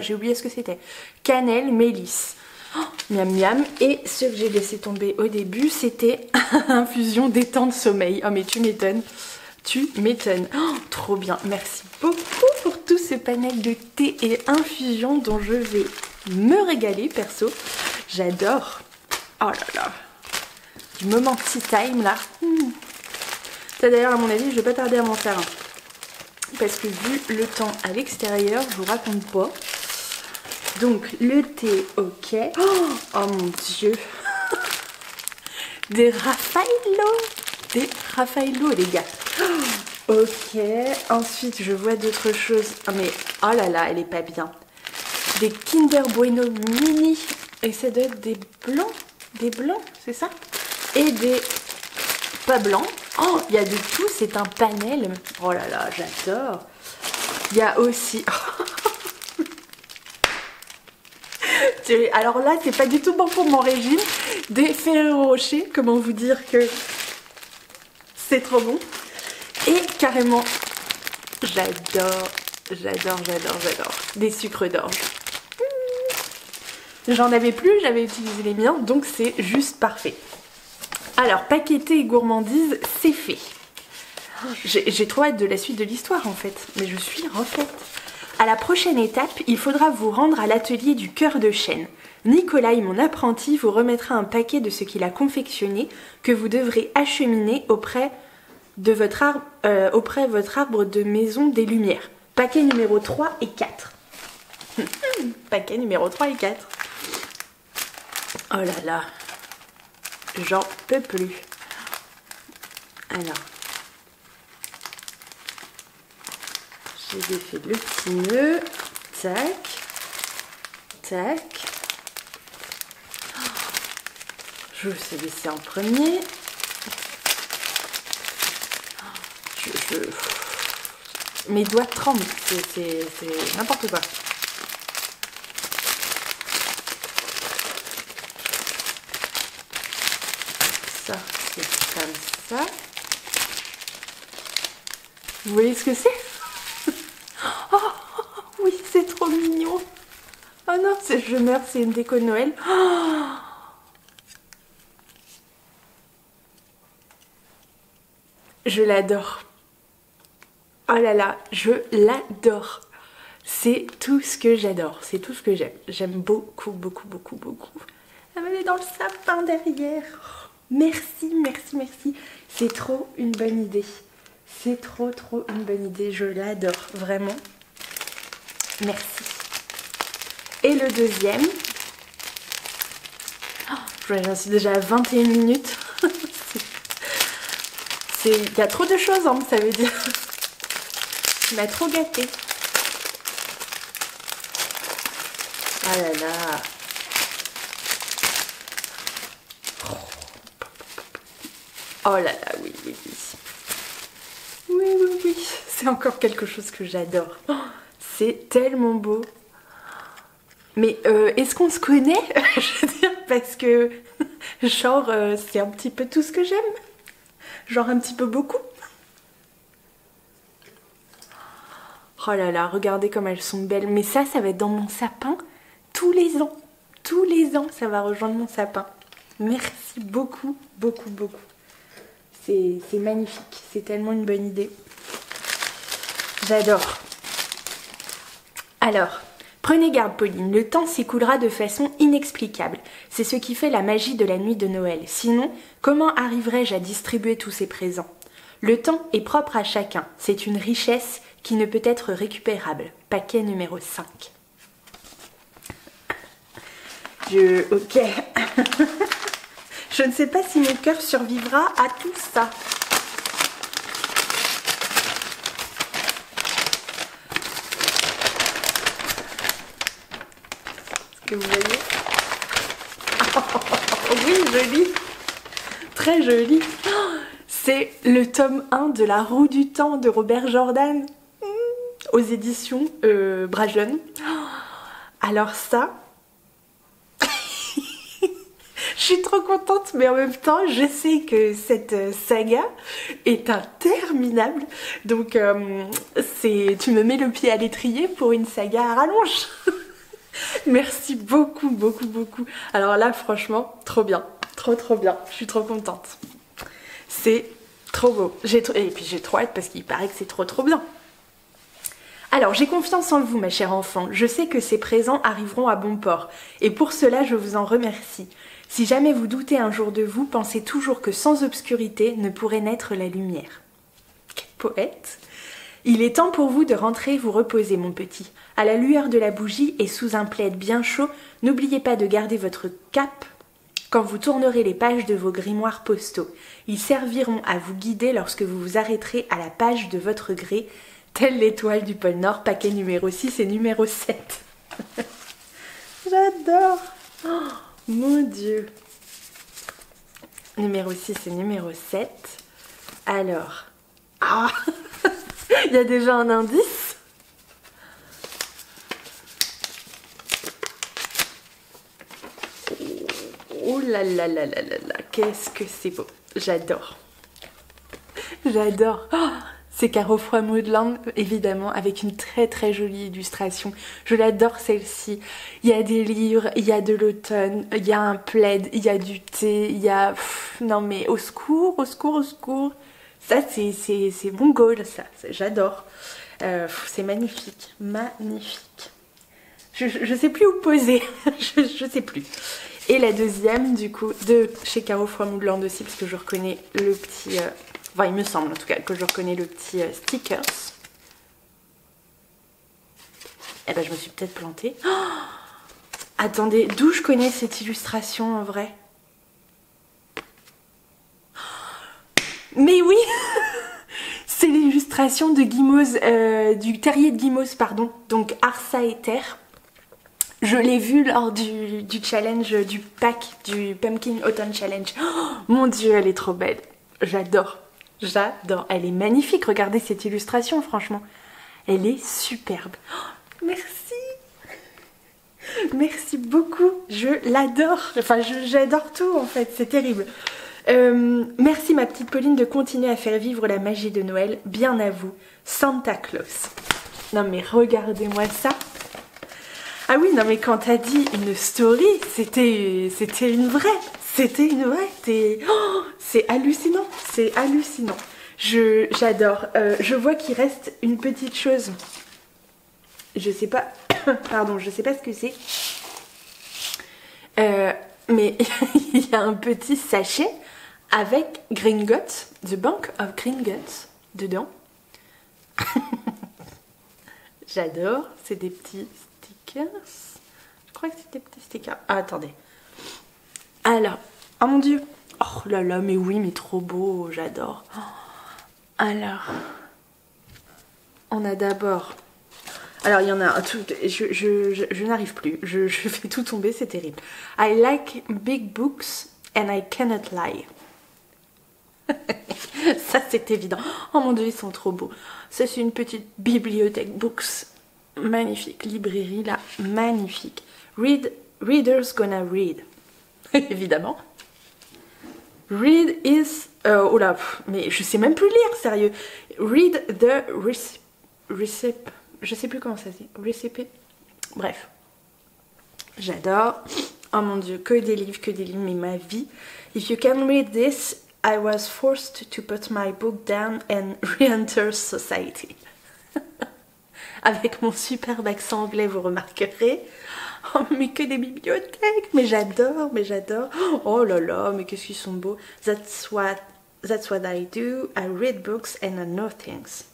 J'ai oublié ce que c'était. Cannelle, mélisse. Oh, miam miam. Et ce que j'ai laissé tomber au début, c'était infusion détente sommeil. Oh mais tu m'étonnes. Tu m'étonnes. Oh, trop bien. Merci beaucoup pour tout ce panel de thé et infusion dont je vais me régaler perso. J'adore. Oh là là. Du moment tea time là. Ça d'ailleurs à mon avis je vais pas tarder à m'en faire un. Parce que vu le temps à l'extérieur, je vous raconte pas. Donc le thé, ok. Oh mon dieu. Des Raffaello. Des Raffaello les gars. Ok. Ensuite je vois d'autres choses. Oh mais oh là là, elle est pas bien. Des Kinder Bueno mini. Et ça doit être des blancs. Des blancs, c'est ça? Et des pas blancs. Oh, il y a de tout, c'est un panel. Oh là là, j'adore. Il y a aussi... Alors là, c'est pas du tout bon pour mon régime. Des Ferrero Rocher, comment vous dire que c'est trop bon. Et carrément, j'adore. Des sucres d'orge. J'en avais plus, j'avais utilisé les miens, donc c'est juste parfait. Alors, paqueter et gourmandise, c'est fait. J'ai trop hâte de la suite de l'histoire en fait, mais je suis refaite. À la prochaine étape, il faudra vous rendre à l'atelier du cœur de chêne. Nicolas, mon apprenti, vous remettra un paquet de ce qu'il a confectionné que vous devrez acheminer auprès de votre arbre de maison des Lumières. Paquet numéro 3 et 4. Paquet numéro 3 et 4. Oh là là. J'en peux plus. Alors. J'ai défait le petit nœud. Tac. Tac. Je vous sais laisser en premier. Mes doigts tremblent. C'est n'importe quoi. ça, c'est comme ça. Vous voyez ce que c'est? Oh oui, c'est trop mignon. Oh non, je meurs, c'est une déco de Noël. Oh, je l'adore. Oh là là, je l'adore. C'est tout ce que j'adore, c'est tout ce que j'aime. J'aime beaucoup, beaucoup, beaucoup, beaucoup. Elle est dans le sapin derrière. Oh, merci, merci, merci. C'est trop une bonne idée. C'est trop, trop une bonne idée. Je l'adore, vraiment. Merci. Et le deuxième. Oh, j'en suis déjà à 21 minutes. Il y a trop de choses, hein, ça veut dire. Il m'a trop gâtée. Ah là là. Oh là là, oui, oui, oui. Oui, oui, oui. C'est encore quelque chose que j'adore. Oh, c'est tellement beau. Mais est-ce qu'on se connaît? Je veux dire, parce que genre c'est un petit peu tout ce que j'aime. Genre un petit peu beaucoup. Oh là là, regardez comme elles sont belles. Mais ça va être dans mon sapin tous les ans. Tous les ans, ça va rejoindre mon sapin. Merci beaucoup, beaucoup, beaucoup. C'est magnifique. C'est tellement une bonne idée. J'adore. Alors, prenez garde, Pauline. Le temps s'écoulera de façon inexplicable. C'est ce qui fait la magie de la nuit de Noël. Sinon, comment arriverais-je à distribuer tous ces présents? Le temps est propre à chacun. C'est une richesse qui ne peut être récupérable. Paquet numéro 5. Ok. Je ne sais pas si mon cœur survivra à tout ça. Est-ce que vous voyez? Oh, oui, joli. Très joli. C'est le tome 1 de La Roue du Temps de Robert Jordan. Aux éditions Bragelonne. Alors ça... Je suis trop contente, mais en même temps, je sais que cette saga est interminable. Donc, tu me mets le pied à l'étrier pour une saga à rallonge. Merci beaucoup, beaucoup, beaucoup. Alors là, franchement, trop bien. Trop, trop bien. Je suis trop contente. C'est trop beau. Et puis j'ai trop hâte parce qu'il paraît que c'est trop, trop bien. Alors, j'ai confiance en vous, ma chère enfant. Je sais que ces présents arriveront à bon port. Et pour cela, je vous en remercie. Si jamais vous doutez un jour de vous, pensez toujours que sans obscurité ne pourrait naître la lumière. Quel poète! Il est temps pour vous de rentrer vous reposer, mon petit. À la lueur de la bougie et sous un plaid bien chaud, n'oubliez pas de garder votre cap quand vous tournerez les pages de vos grimoires postaux. Ils serviront à vous guider lorsque vous vous arrêterez à la page de votre gré, telle l'étoile du pôle Nord, paquet numéro 6 et numéro 7. J'adore! Oh, mon Dieu! Numéro 6 et numéro 7. Alors... Ah! Il y a déjà un indice. Oh là là là là là là, qu'est-ce que c'est beau. J'adore. J'adore. Oh, c'est Caro Froid Modeland, évidemment, avec une très très jolie illustration. Je l'adore celle-ci. Il y a des livres, il y a de l'automne, il y a un plaid, il y a du thé, il y a... non mais au secours, au secours, au secours. Ça, c'est mon goal, ça. J'adore. C'est magnifique. Magnifique. Je sais plus où poser. je sais plus. Et la deuxième, du coup, de chez Caro Froid Modeland aussi, parce que je reconnais le petit... enfin, il me semble en tout cas que je reconnais le petit stickers. Eh ben, je me suis peut-être plantée. Oh, attendez, d'où je connais cette illustration en vrai? Mais oui. C'est l'illustration de Guimauze, du terrier de Guimauze, pardon, donc Arsa et Terre. Je l'ai vue lors du challenge, du pack, du Pumpkin Autumn Challenge. Oh, mon Dieu, elle est trop belle. J'adore, j'adore. Elle est magnifique, regardez cette illustration, franchement. Elle est superbe. Oh, merci. Merci beaucoup, je l'adore. Enfin, j'adore tout en fait, c'est terrible. Merci ma petite Pauline de continuer à faire vivre la magie de Noël. Bien à vous, Santa Claus. Non mais regardez-moi ça. Ah oui, non mais quand t'as dit une story, c'était une vraie. C'était une vraie. C'est hallucinant. C'est hallucinant. J'adore. Je vois qu'il reste une petite chose. Je sais pas. Pardon, je sais pas ce que c'est. Mais il y a un petit sachet avec Gringotts, The Bank of Gringotts dedans. J'adore. C'est des petits stickers. Je crois que c'est des petits stickers. Ah, attendez. Alors, oh mon dieu. Oh là là, mais oui, mais trop beau. J'adore. Alors, on a d'abord... Alors, il y en a un tout... Je n'arrive plus. Je fais tout tomber, c'est terrible. I like big books and I cannot lie. Ça, c'est évident. Oh mon dieu, ils sont trop beaux. Ça, c'est une petite bibliothèque books. Magnifique. Librairie, là. Magnifique. Readers gonna read. Évidemment. Read is... oh là, mais je sais même plus lire, sérieux. Read the receipt. Je sais plus comment ça se dit. Recipe. Bref. J'adore. Oh mon dieu, que des livres, mais ma vie. If you can read this, I was forced to put my book down and re-enter society. Avec mon superbe accent anglais, vous remarquerez. Oh, mais que des bibliothèques. Mais j'adore, mais j'adore. Oh là là, mais qu'est-ce qu'ils sont beaux. That's what I do. I read books and I know things.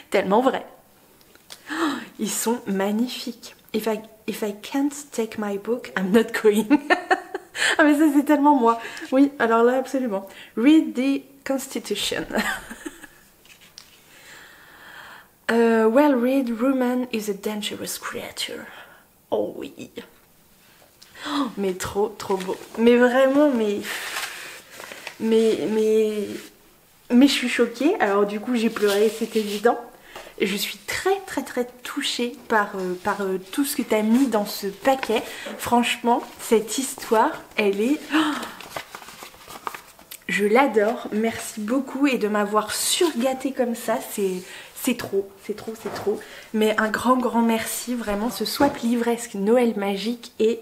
Tellement vrai. Ils sont magnifiques. If I can't take my book, I'm not going. Ah mais ça c'est tellement moi. Oui, alors là absolument. Read the Constitution. Well-read woman is a dangerous creature. Oh oui. Oh, mais trop beau. Mais vraiment, mais je suis choquée. Alors du coup j'ai pleuré, c'est évident. Je suis très touchée par tout ce que tu as mis dans ce paquet. Franchement, cette histoire, elle est... Je l'adore. Merci beaucoup et de m'avoir surgâtée comme ça, c'est trop. Mais un grand merci, vraiment. Ce swap livresque Noël magique est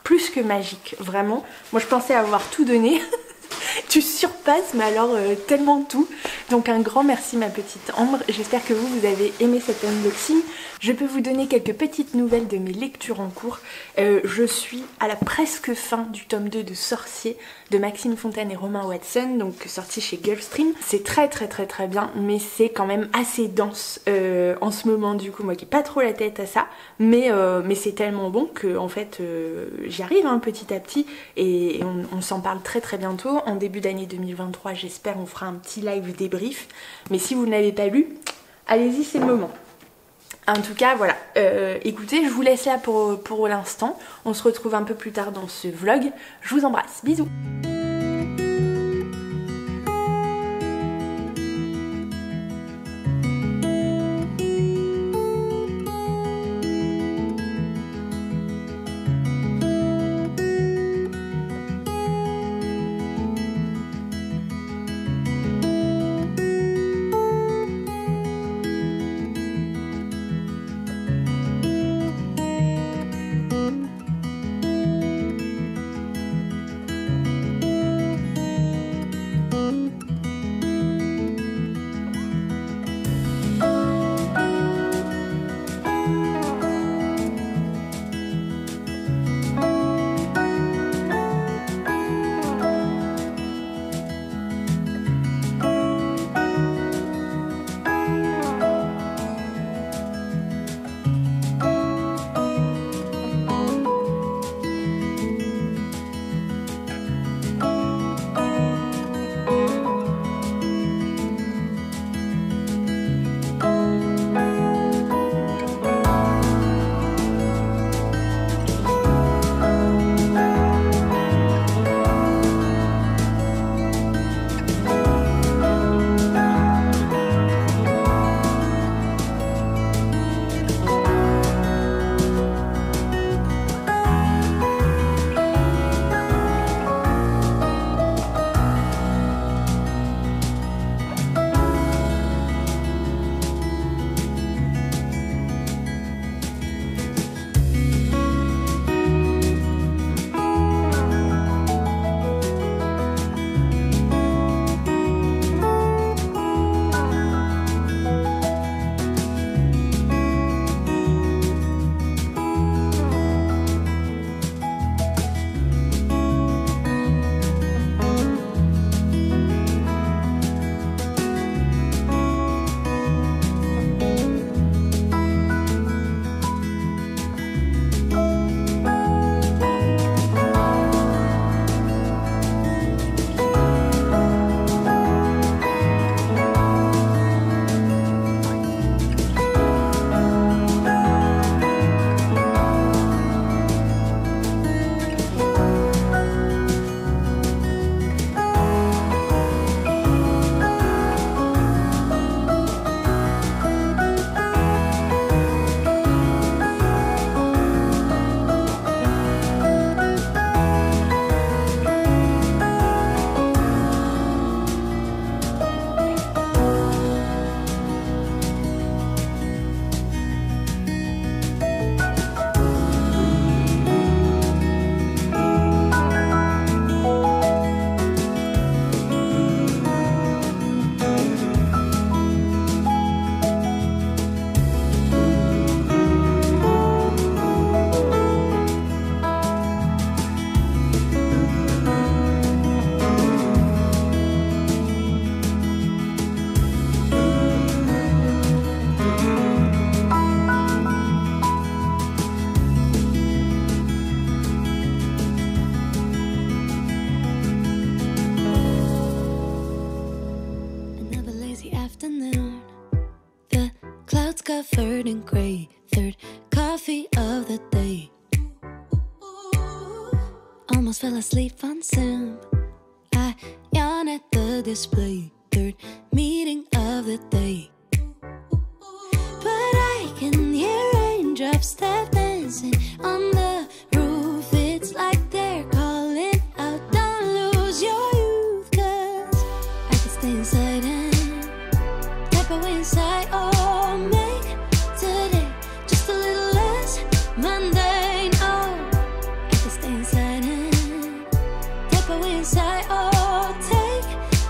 plus que magique, vraiment. Moi, je pensais avoir tout donné. Tu surpasses, mais alors tellement tout. Donc un grand merci ma petite Ambre. J'espère que vous avez aimé cet unboxing. Je peux vous donner quelques petites nouvelles de mes lectures en cours. Je suis à la presque fin du tome 2 de Sorcier de Maxime Fontaine et Romain Watson, donc sorti chez Gulfstream. C'est très bien, mais c'est quand même assez dense en ce moment du coup, moi qui n'ai pas trop la tête à ça. Mais c'est tellement bon que en fait j'y arrive petit à petit et on s'en parle très bientôt. En début d'année 2023, j'espère, on fera un petit live débrief. Mais si vous ne l'avez pas lu, allez-y, c'est le moment. En tout cas, voilà. Écoutez, je vous laisse là pour l'instant. On se retrouve un peu plus tard dans ce vlog. Je vous embrasse. Bisous. Clouds covered in gray, third coffee of the day. Almost fell asleep on Zoom. I yawn at the display, third meeting of the day. But I can hear raindrops step dancing on the roof. It's like they're calling out, don't lose your youth. Cause I can stay inside and type away inside. Oh, make today just a little less mundane. Oh, I can stay inside and type away inside. Oh, take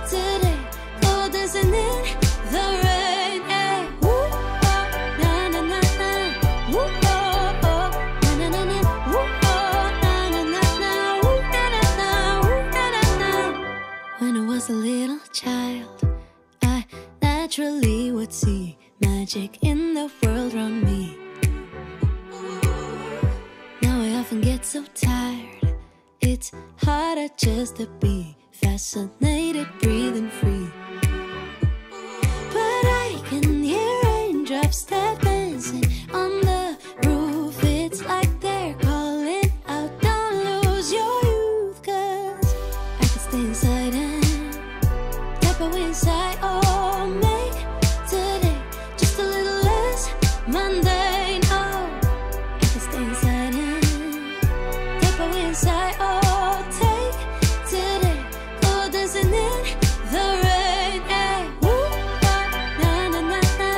today, go dancing in the rain. Hey, woo, oh, na na na na. Woo, oh, oh, na na na na. Woo, oh, na na na na. Woo, na na na. Woo, na na na. When I was a little child, I naturally would see magic in the world around me. Now I often get so tired, it's harder just to be fascinated, breathing free. But I can hear raindrops step dancing on the roof. It's like they're calling out, don't lose your youth. Cause I can stay inside and type away inside. Oh, make today just a little less mundane. Oh, I can stay inside and type away inside. Oh, take today, go dancing in the rain. Hey, woo, oh, na na na na.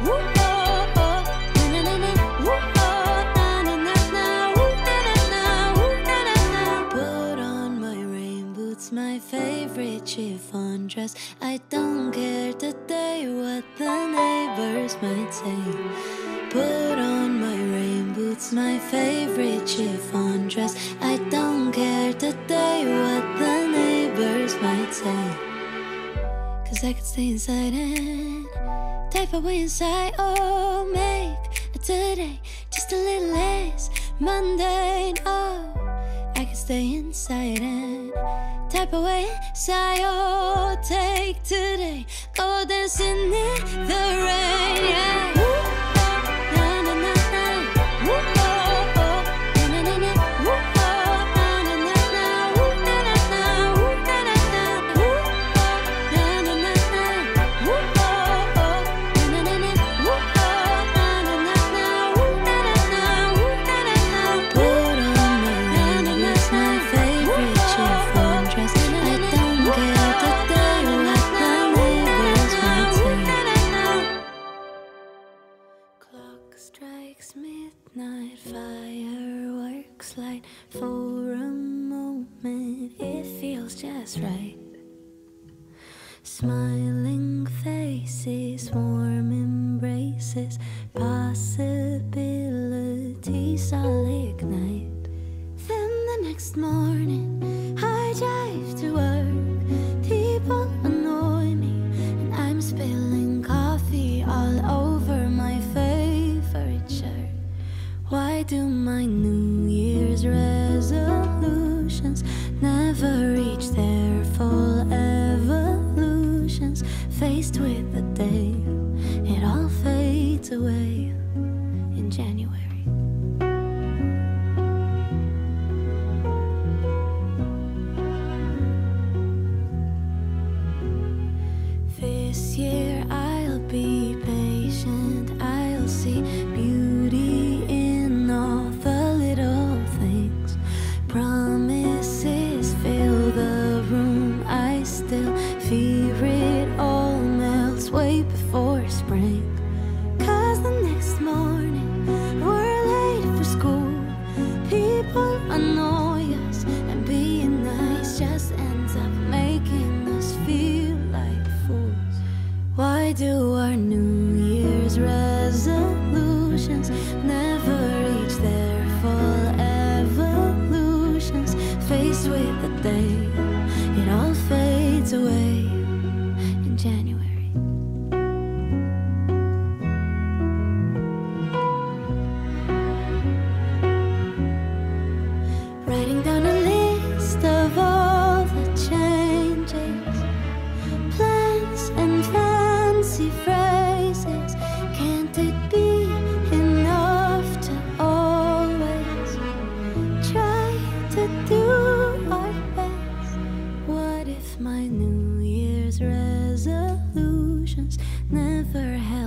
Woo, oh, oh, na na na na. Woo, oh, na na na na. Woo, na na na. Woo, na na na. Put on my rain boots, my favorite chiffon dress. I don't care today what the neighbors might say. Put on my rain boots, my favorite chiffon dress. I don't care today what the neighbors might say. Cause I could stay inside and type away inside. Oh, make today just a little less mundane. Oh, I could stay inside and type away inside. Oh, take today, go dancing in the rain. Yeah. Woo, oh, na na na na. Woo, oh, oh, na na na na. Woo, oh, na na na na. Woo, na na na. Woo, na na na. Woo, oh, na na na na. Woo, oh, oh, na na na na. Woo, oh, na na na na. Woo, na na na. Woo, na na na. Put on my rain boots, my favorite chiffon dress. I don't care today what the neighbors might say. Clock strikes midnight, fireworks light. For a moment it feels just right. Smiling faces, warm embraces, possibilities all ignite. Then the next morning I drive to work. People annoy me and I'm spilling coffee all over my favorite shirt. Why do my New Year's resolutions never reach their full evolutions? Faced with the day, it all fades away in January. This year I'll be patient, I'll see beauty in all the little things. Promises fill the room, I still fear it all melts way before spring. Cause the next morning we're late for school. People annoy us and being nice just ends up making us feel like fools. Why do our New Year's resolutions never reach their full evolutions? Faced with the day, it all fades away in January.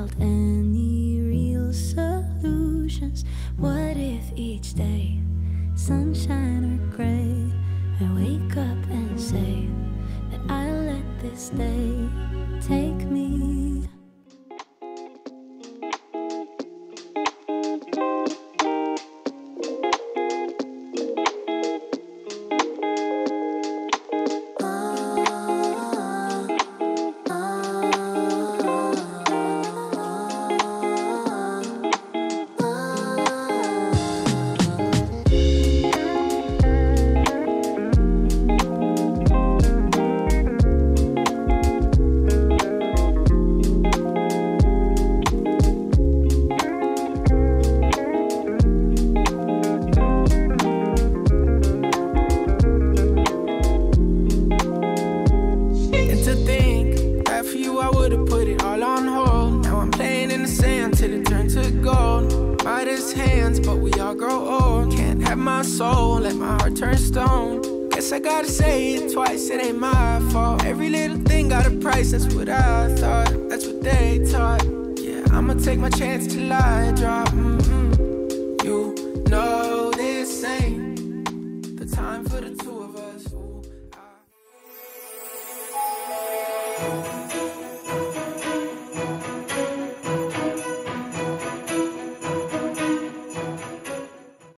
held any real solutions. What if each day, sunshine or gray, I wake up and say that I let this day take me. I gotta say it twice, it ain't my fault. Every little thing got a price, that's what I thought, that's what they taught. Yeah, I'ma take my chance till I drop. You know this ain't